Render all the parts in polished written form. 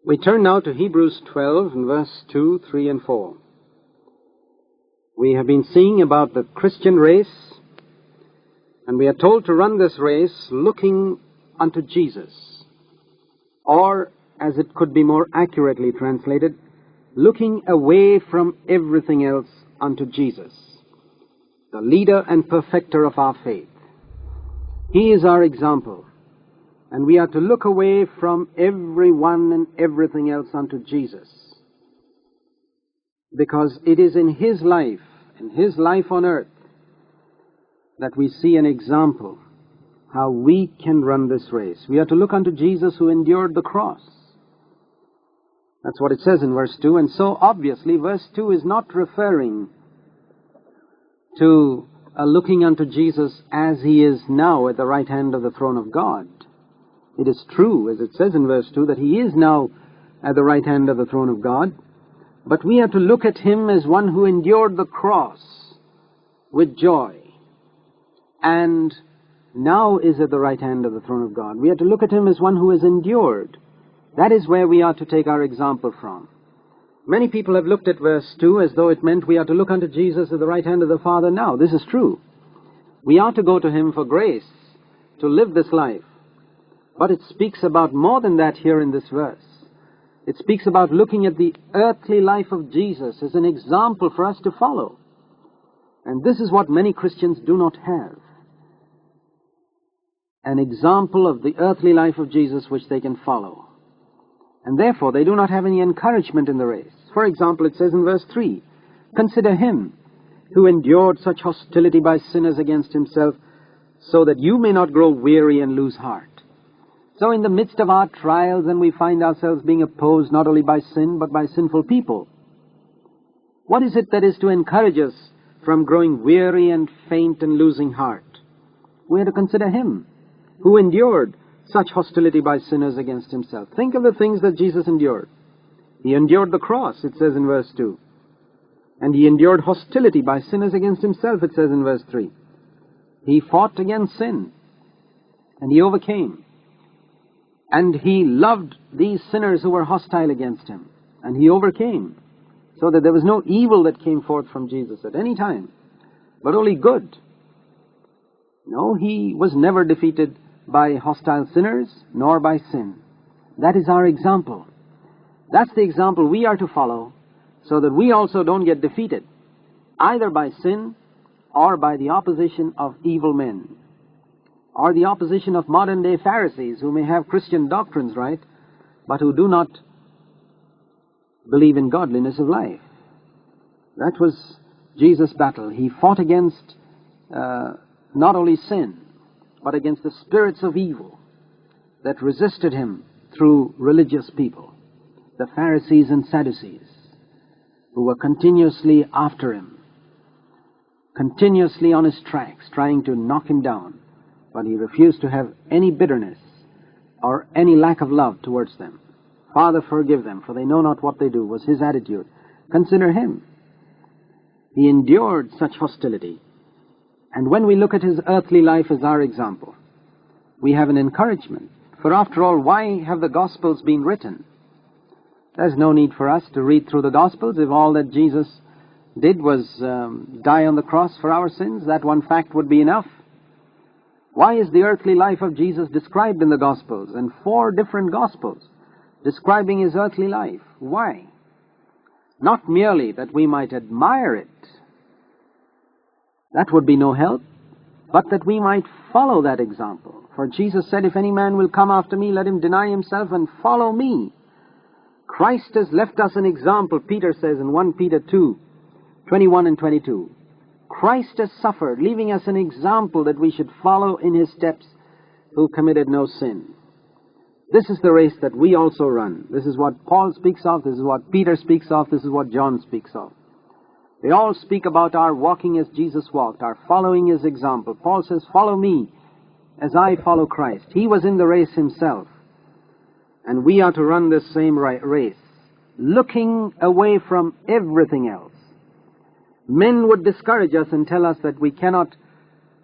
We turn now to Hebrews 12 and verse 2, 3, and 4. We have been seeing about the Christian race, and we are told to run this race looking unto Jesus, or, as it could be more accurately translated, looking away from everything else unto Jesus, the leader and perfecter of our faith. He is our example, and we are to look away from everyone and everything else unto Jesus, because it is in His life on earth, that we see an example how we can run this race. We are to look unto Jesus, who endured the cross. That's what it says in verse 2, and so obviously verse 2 is not referring to looking unto Jesus as He is now at the right hand of the throne of God. It is true, as it says in verse 2, that He is now at the right hand of the throne of God, but we are to look at Him as one who endured the cross with joy, and now is at the right hand of the throne of God. We are to look at Him as one who has endured. That is where we are to take our example from. Many people have looked at verse 2 as though it meant we are to look unto Jesus at the right hand of the Father now. This is true. We are to go to Him for grace to live this life. But it speaks about more than that here in this verse. It speaks about looking at the earthly life of Jesus as an example for us to follow. And this is what many Christians do not have. An example of the earthly life of Jesus which they can follow. And therefore they do not have any encouragement in the race. For example, it says in verse 3, "Consider Him who endured such hostility by sinners against Himself, so that you may not grow weary and lose heart." So in the midst of our trials, and we find ourselves being opposed not only by sin, but by sinful people, what is it that is to encourage us from growing weary and faint and losing heart? We are to consider Him who endured such hostility by sinners against Himself. Think of the things that Jesus endured. He endured the cross, it says in verse 2. And He endured hostility by sinners against Himself, it says in verse 3. He fought against sin, and He overcame. And He loved these sinners who were hostile against Him, and He overcame, so that there was no evil that came forth from Jesus at any time, but only good. No, He was never defeated by hostile sinners, nor by sin. That is our example. That's the example we are to follow, so that we also don't get defeated, either by sin or by the opposition of evil men, or the opposition of modern-day Pharisees who may have Christian doctrines, right, but who do not believe in godliness of life. That was Jesus' battle. He fought against not only sin, but against the spirits of evil that resisted Him through religious people, the Pharisees and Sadducees, who were continuously after Him, continuously on His tracks, trying to knock Him down. But He refused to have any bitterness or any lack of love towards them. "Father, forgive them, for they know not what they do," was His attitude. Consider Him. He endured such hostility. And when we look at His earthly life as our example, we have an encouragement. For after all, why have the Gospels been written? There's no need for us to read through the Gospels if all that Jesus did was die on the cross for our sins. That one fact would be enough. Why is the earthly life of Jesus described in the Gospels, and 4 different Gospels describing His earthly life? Why? Not merely that we might admire it. That would be no help, but that we might follow that example. For Jesus said, "If any man will come after me, let him deny himself and follow me." Christ has left us an example, Peter says in 1 Peter 2, 21 and 22. Christ has suffered, leaving us an example that we should follow in His steps, who committed no sin. This is the race that we also run. This is what Paul speaks of, this is what Peter speaks of, this is what John speaks of. They all speak about our walking as Jesus walked, our following His example. Paul says, "Follow me as I follow Christ." He was in the race Himself. And we are to run this same race, looking away from everything else. Men would discourage us and tell us that we cannot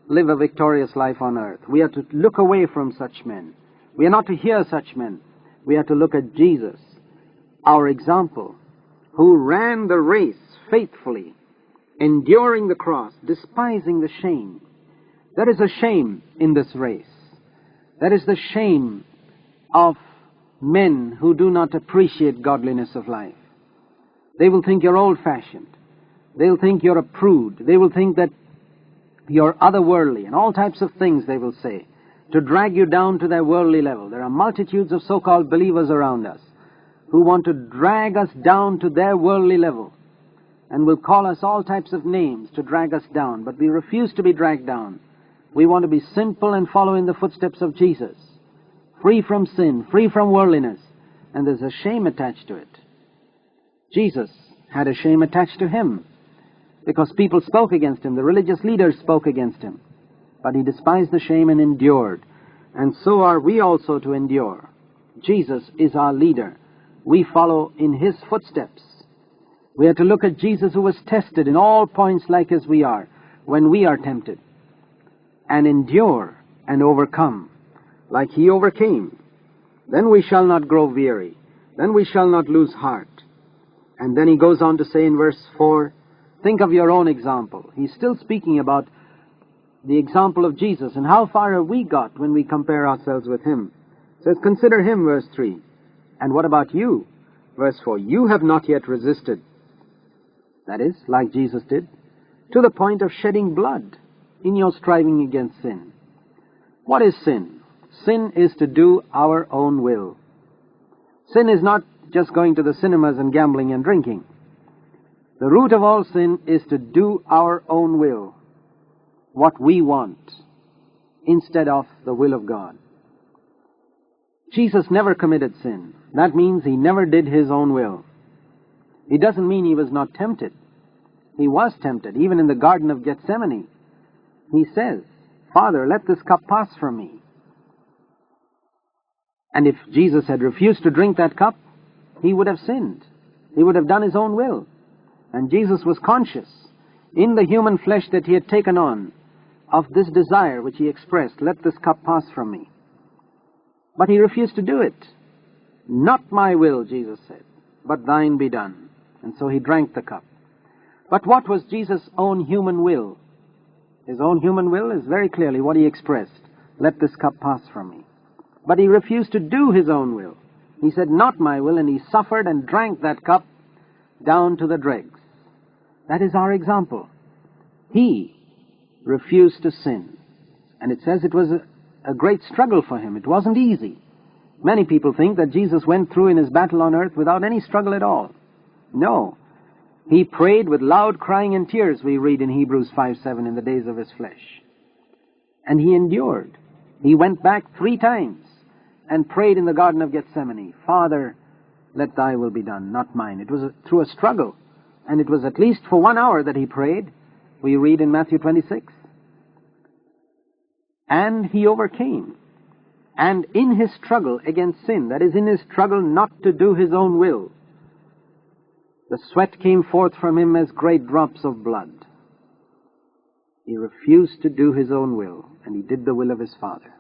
live a victorious life on earth. We are to look away from such men. We are not to hear such men. We are to look at Jesus our example, who ran the race faithfully, enduring the cross, despising the shame. There is a shame in this race. There is the shame of men who do not appreciate godliness of life. They will think you're old-fashioned. They'll think you're a prude. They will think that you're otherworldly, and all types of things they will say to drag you down to their worldly level. There are multitudes of so-called believers around us who want to drag us down to their worldly level and will call us all types of names to drag us down, but we refuse to be dragged down. We want to be simple and follow in the footsteps of Jesus, free from sin, free from worldliness, and there's a shame attached to it. Jesus had a shame attached to him because people spoke against him, the religious leaders spoke against him, but he despised the shame and endured, and so are we also to endure. Jesus is our leader. We follow in his footsteps. We are to look at Jesus, who was tested in all points like as we are when we are tempted, and endure and overcome like he overcame. Then we shall not grow weary. Then we shall not lose heart. And then he goes on to say in verse 4, think of your own example. He's still speaking about the example of Jesus and how far have we got when we compare ourselves with him. It says, consider him, verse 3. And what about you? Verse 4, you have not yet resisted. That is, like Jesus did, to the point of shedding blood in your striving against sin. What is sin? Sin is to do our own will. Sin is not just going to the cinemas and gambling and drinking. The root of all sin is to do our own will, what we want, instead of the will of God. Jesus never committed sin. That means he never did his own will. It doesn't mean he was not tempted. He was tempted, even in the Garden of Gethsemane. He says, Father, let this cup pass from me. And if Jesus had refused to drink that cup, he would have sinned. He would have done his own will. And Jesus was conscious in the human flesh that he had taken on of this desire which he expressed, let this cup pass from me. But he refused to do it. Not my will, Jesus said, but thine be done. And so he drank the cup. But what was Jesus' own human will? His own human will is very clearly what he expressed. Let this cup pass from me. But he refused to do his own will. He said, not my will, and he suffered and drank that cup down to the dregs. That is our example. He refused to sin. And it says it was a great struggle for him. It wasn't easy. Many people think that Jesus went through in his battle on earth without any struggle at all. No. He prayed with loud crying and tears, we read in Hebrews 5:7, in the days of his flesh. And he endured. He went back 3 times and prayed in the Garden of Gethsemane, Father, let thy will be done, not mine. It was through a struggle, and it was at least for 1 hour that he prayed, we read in Matthew 26. And he overcame. And in his struggle against sin, that is, in his struggle not to do his own will, the sweat came forth from him as great drops of blood. He refused to do his own will, and he did the will of his Father.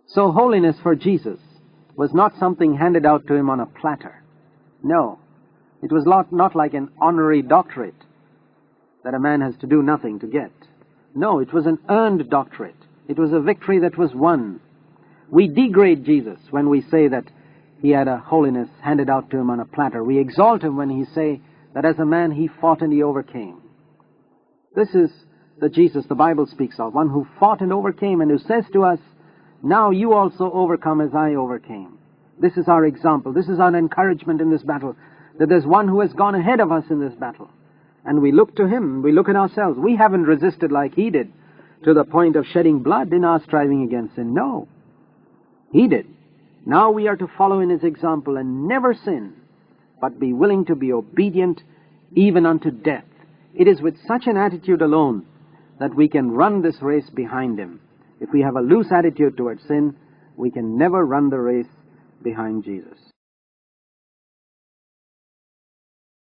So holiness for Jesus was not something handed out to him on a platter. No, it was not like an honorary doctorate that a man has to do nothing to get. No, it was an earned doctorate. It was a victory that was won. We degrade Jesus when we say that he had a holiness handed out to him on a platter. We exalt him when he say that as a man he fought and he overcame. This is the Jesus the Bible speaks of, one who fought and overcame and who says to us, now you also overcome as I overcame. This is our example. This is our encouragement in this battle, that there's one who has gone ahead of us in this battle. And we look to him, we look at ourselves. We haven't resisted like he did to the point of shedding blood in our striving against sin. No, he did. Now we are to follow in his example and never sin, but be willing to be obedient even unto death. It is with such an attitude alone that we can run this race behind him. If we have a loose attitude towards sin, we can never run the race behind Jesus.